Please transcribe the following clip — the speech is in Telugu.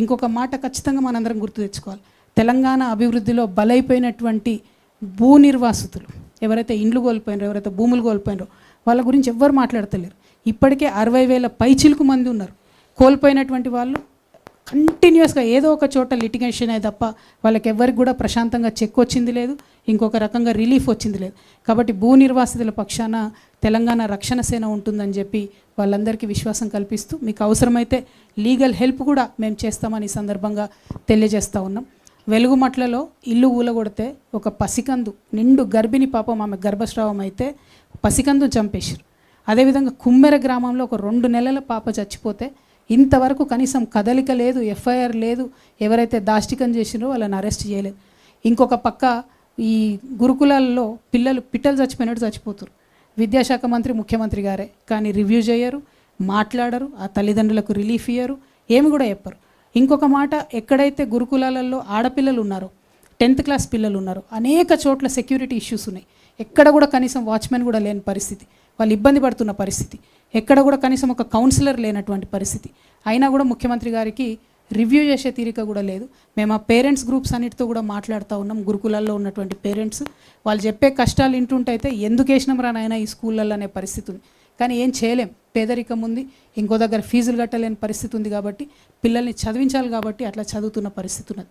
ఇంకొక మాట ఖచ్చితంగా మనందరం గుర్తు తెచ్చుకోవాలి. తెలంగాణ అభివృద్ధిలో బలైపోయినటువంటి భూ నిర్వాసితులు ఎవరైతే ఇండ్లు కోల్పోయినారో, ఎవరైతే భూములు కోల్పోయినారో వాళ్ళ గురించి ఎవ్వరు మాట్లాడతలేరు. ఇప్పటికే 60,000 పైచిలకు మంది ఉన్నారు. కోల్పోయినటువంటి వాళ్ళు కంటిన్యూస్గా ఏదో ఒక చోట లిటిగేషన్ అయ్యి తప్ప వాళ్ళకి ఎవరికి కూడా ప్రశాంతంగా చెక్ వచ్చింది లేదు, ఇంకొక రకంగా రిలీఫ్ వచ్చింది లేదు. కాబట్టి భూ నిర్వాసితుల పక్షాన తెలంగాణ రక్షణ సేన ఉంటుందని చెప్పి వాళ్ళందరికీ విశ్వాసం కల్పిస్తూ మీకు అవసరమైతే లీగల్ హెల్ప్ కూడా మేము చేస్తామని ఈ సందర్భంగా తెలియజేస్తూ ఉన్నాం. వెలుగుమట్లలో ఇల్లు ఊలగొడితే ఒక పసికందు నిండు గర్భిణి పాపం ఆమె గర్భస్రావం అయితే పసికందు చంపేశారు. అదేవిధంగా కుమ్మెర గ్రామంలో ఒక 2 నెలల పాప చచ్చిపోతే ఇంతవరకు కనీసం కదలిక లేదు, ఎఫ్ఐఆర్ లేదు, ఎవరైతే దాష్టికం చేసినో వాళ్ళని అరెస్ట్ చేయలేదు. ఇంకొక పక్క ఈ గురుకులాల్లో పిట్టలు చచ్చిపోయినట్టు చచ్చిపోతారు. విద్యాశాఖ మంత్రి ముఖ్యమంత్రి గారే, కానీ రివ్యూ చేయరు, మాట్లాడరు, ఆ తల్లిదండ్రులకు రిలీఫ్ ఇయ్యరు, ఏమి కూడా చెప్పరు. ఇంకొక మాట, ఎక్కడైతే గురుకులాలలో ఆడపిల్లలు ఉన్నారో, 10th క్లాస్ పిల్లలు ఉన్నారో అనేక చోట్ల సెక్యూరిటీ ఇష్యూస్ ఉన్నాయి. ఎక్కడ కూడా కనీసం వాచ్మెన్ కూడా లేని పరిస్థితి, వాళ్ళు ఇబ్బంది పడుతున్న పరిస్థితి, ఎక్కడ కూడా కనీసం ఒక కౌన్సిలర్ లేనటువంటి పరిస్థితి. అయినా కూడా ముఖ్యమంత్రి గారికి రివ్యూ చేసే తీరిక కూడా లేదు. మేము ఆ పేరెంట్స్ గ్రూప్స్ అన్నిటితో కూడా మాట్లాడుతూ ఉన్నాం. గురుకులాల్లో ఉన్నటువంటి పేరెంట్స్ వాళ్ళు చెప్పే కష్టాలు వింటుంటైతే ఎందుకు వేసినాం రా నాయనా ఈ స్కూళ్ళల్లో అనే పరిస్థితి ఉంది. కానీ ఏం చేయలేం, పేదరికం ఉంది, ఇంకో దగ్గర ఫీజులు కట్టలేని పరిస్థితి ఉంది. కాబట్టి పిల్లల్ని చదివించాలి కాబట్టి అట్లా చదువుతున్న పరిస్థితి ఉన్నది.